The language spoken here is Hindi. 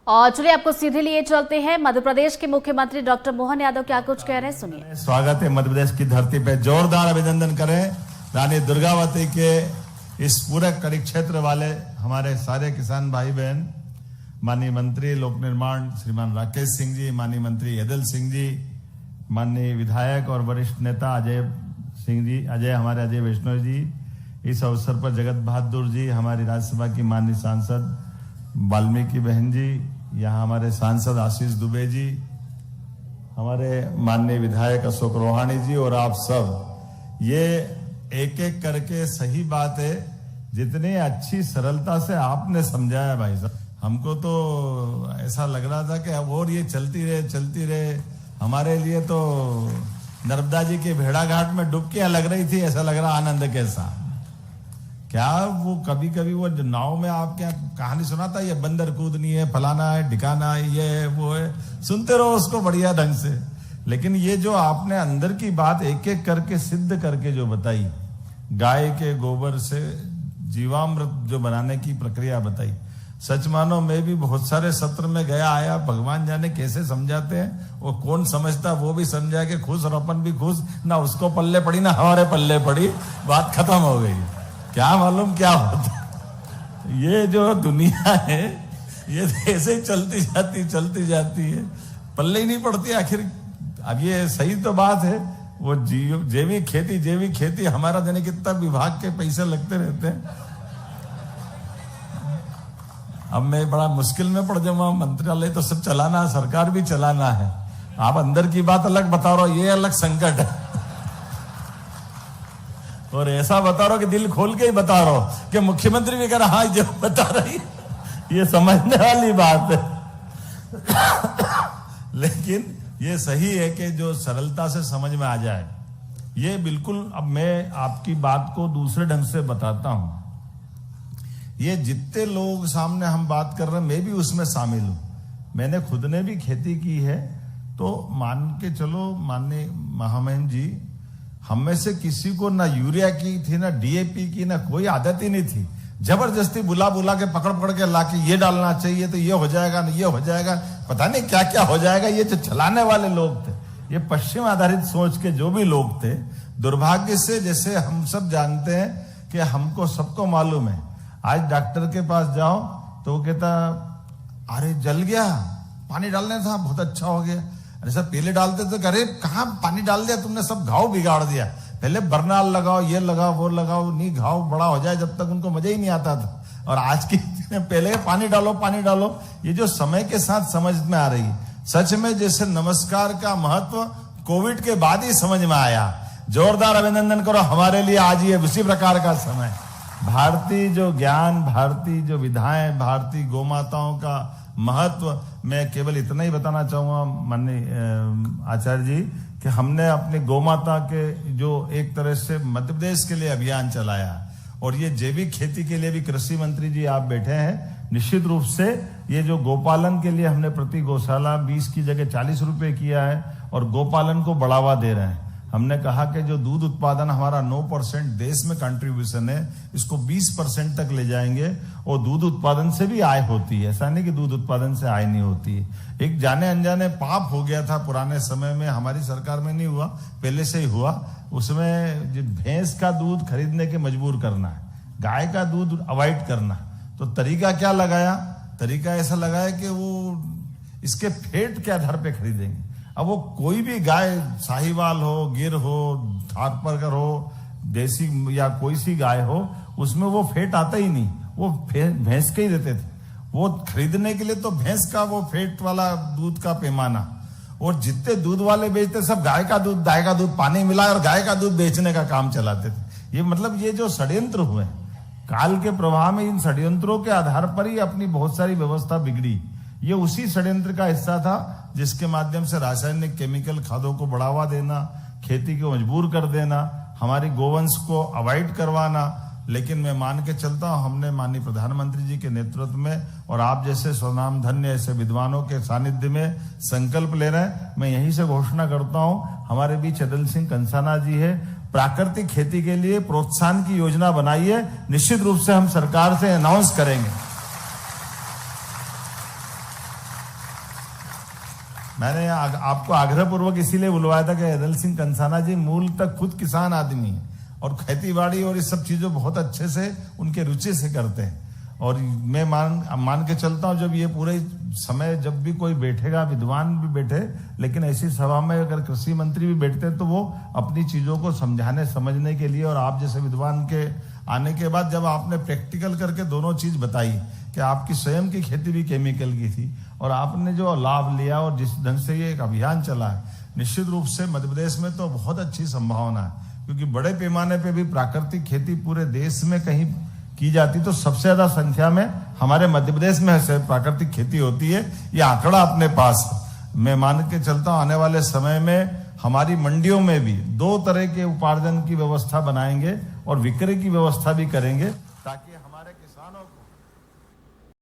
और चलिए आपको सीधे लिए चलते हैं मध्य प्रदेश के मुख्यमंत्री डॉक्टर मोहन यादव क्या कुछ कह रहे हैं, सुनिए। स्वागत है मध्य प्रदेश की धरती पे, जोरदार अभिनंदन करें रानी दुर्गावती के इस पूरे कड़ी क्षेत्र वाले हमारे सारे किसान भाई बहन, माननीय मंत्री लोक निर्माण श्रीमान राकेश सिंह जी, माननीय मंत्री यदल सिंह जी, माननीय विधायक और वरिष्ठ नेता अजय सिंह जी, हमारे अजय वैष्णव जी, इस अवसर पर जगत बहादुर जी, हमारी राज्यसभा की माननीय सांसद वाल्मीकि बहन जी, यहाँ हमारे सांसद आशीष दुबे जी, हमारे माननीय विधायक अशोक रोहाणी जी और आप सब, ये एक एक करके सही बात है, जितनी अच्छी सरलता से आपने समझाया भाई साहब, हमको तो ऐसा लग रहा था कि अब और ये चलती रहे। हमारे लिए तो नर्मदा जी के भेड़ा घाट में डुबकियां लग रही थी, ऐसा लग रहा आनंद के साथ। क्या वो कभी वो नाव में आप क्या कहानी सुनाता, ये बंदर कूदनी है, फलाना है, ढिकाना है, ये है वो है, सुनते रहो उसको बढ़िया ढंग से। लेकिन ये जो आपने अंदर की बात एक एक करके सिद्ध करके जो बताई, गाय के गोबर से जीवामृत जो बनाने की प्रक्रिया बताई, सच मानो मैं भी बहुत सारे सत्र में गया आया, भगवान जाने कैसे समझाते हैं, वो कौन समझता वो भी समझा के खुश और अपन भी खुश, ना उसको पल्ले पड़ी ना हमारे पल्ले पड़ी, बात खत्म हो गई। क्या मालूम क्या होता। ये जो दुनिया है ये ऐसे ही चलती जाती है, पल्ले ही नहीं पड़ती आखिर। अब ये सही तो बात है, वो जैविक खेती हमारा देने कितना विभाग के पैसे लगते रहते हैं। अब मैं बड़ा मुश्किल में पड़ जाऊंगा, मंत्रालय तो सब चलाना है, सरकार भी चलाना है, आप अंदर की बात अलग बता रहे हो, ये अलग संकट है। और ऐसा बता रहा हो कि दिल खोल के ही बता रहा हो कि मुख्यमंत्री भी कह रहा हाँ जो बता रही, ये समझने वाली बात है। लेकिन ये सही है कि जो सरलता से समझ में आ जाए, ये बिल्कुल। अब मैं आपकी बात को दूसरे ढंग से बताता हूं। ये जितने लोग सामने हम बात कर रहे हैं, मैं भी उसमें शामिल हूं। मैंने खुद ने भी खेती की है, तो मान के चलो माननीय महामहिम जी, हम में से किसी को ना यूरिया की थी, ना डीएपी की, ना कोई आदत ही नहीं थी। जबरदस्ती बुला के पकड़ के लाके ये डालना चाहिए तो ये हो जाएगा, ना ये हो जाएगा, पता नहीं क्या क्या हो जाएगा। ये जो चलाने वाले लोग थे, ये पश्चिम आधारित सोच के जो भी लोग थे, दुर्भाग्य से, जैसे हम सब जानते हैं कि हमको सबको मालूम है, आज डॉक्टर के पास जाओ तो वो कहता अरे जल गया, पानी डालना था, बहुत अच्छा हो गया। अरे सर पहले डालते थे, अरे कहाँ पानी डाल दिया तुमने, सब घाव बिगाड़ दिया, पहले बरनाल लगाओ, ये लगाओ, वो लगाओ, नहीं घाव बड़ा हो जाए, जब तक उनको मजा ही नहीं आता था। और आज की पहले पानी डालो, ये जो समय के साथ समझ में आ रही है, सच में जैसे नमस्कार का महत्व कोविड के बाद ही समझ में आया। जोरदार अभिनंदन करो हमारे लिए, आज ये उसी प्रकार का समय। भारतीय जो ज्ञान, भारतीय जो विधाएं, भारतीय गौमाताओं का महत्व, मैं केवल इतना ही बताना चाहूंगा माननीय आचार्य जी, कि हमने अपनी गौमाता के जो एक तरह से मध्य प्रदेश के लिए अभियान चलाया, और ये जैविक खेती के लिए भी कृषि मंत्री जी आप बैठे हैं, निश्चित रूप से ये जो गोपालन के लिए हमने प्रति गौशाला 20 की जगह 40 रुपए किया है, और गोपालन को बढ़ावा दे रहे हैं। हमने कहा कि जो दूध उत्पादन हमारा 9% देश में कंट्रीब्यूशन है, इसको 20% तक ले जाएंगे, और दूध उत्पादन से भी आय होती है, ऐसा नहीं कि दूध उत्पादन से आय नहीं होती है। एक जाने अनजाने पाप हो गया था पुराने समय में, हमारी सरकार में नहीं हुआ, पहले से ही हुआ, उसमें भैंस का दूध खरीदने के मजबूर करना है, गाय का दूध अवॉइड करना। तो तरीका क्या लगाया, तरीका ऐसा लगाया कि वो इसके फेट के आधार पे खरीदेंगे। अब वो कोई भी गाय, साहिवाल हो, गिर हो, थारपारकर हो, देसी या कोई सी गाय हो, उसमें वो फेट आता ही नहीं, वो भैंस के ही देते थे। वो खरीदने के लिए तो भैंस का वो फेट वाला दूध का पैमाना, और जितने दूध वाले बेचते सब गाय का दूध पानी मिला और गाय का दूध बेचने का काम चलाते थे। ये मतलब ये जो षड्यंत्र हुए काल के प्रवाह में, इन षड्यंत्रों के आधार पर ही अपनी बहुत सारी व्यवस्था बिगड़ी। ये उसी षड्यंत्र का हिस्सा था जिसके माध्यम से रासायनिक केमिकल खादों को बढ़ावा देना, खेती को मजबूर कर देना, हमारी गोवंश को अवॉइड करवाना। लेकिन मैं मान के चलता हूं, हमने माननीय प्रधानमंत्री जी के नेतृत्व में और आप जैसे स्वनाम धन्य ऐसे विद्वानों के सानिध्य में संकल्प ले रहे हैं। मैं यहीं से घोषणा करता हूं, हमारे बीच यदल सिंह कंसाना जी है, प्राकृतिक खेती के लिए प्रोत्साहन की योजना बनाई है, निश्चित रूप से हम सरकार से अनाउंस करेंगे। मैंने आपको आग्रहपूर्वक इसीलिए बुलवाया था कि हृदय सिंह कंसाना जी मूल तक खुद किसान आदमी है और खेती-बाड़ी और इस सब चीजों बहुत अच्छे से उनके रुचि से करते हैं। और मैं मान के चलता हूं, जब ये पूरे समय जब भी कोई बैठेगा, विद्वान भी बैठे, लेकिन ऐसी सभा में अगर कृषि मंत्री भी बैठते हैं तो वो अपनी चीजों को समझाने समझने के लिए, और आप जैसे विद्वान के आने के बाद जब आपने प्रैक्टिकल करके दोनों चीज बताई कि आपकी स्वयं की खेती भी केमिकल की थी और आपने जो लाभ लिया और जिस ढंग से ये एक अभियान चला है, निश्चित रूप से मध्य प्रदेश में तो बहुत अच्छी संभावना है, क्योंकि बड़े पैमाने पे भी प्राकृतिक खेती पूरे देश में कहीं की जाती तो सबसे ज्यादा संख्या में हमारे मध्य प्रदेश में से प्राकृतिक खेती होती है। ये आंकड़ा अपने पास है। मैं मान के चलता हूं आने वाले समय में हमारी मंडियों में भी 2 तरह के उपार्जन की व्यवस्था बनाएंगे और विक्रय की व्यवस्था भी करेंगे, ताकि हमारे किसानों को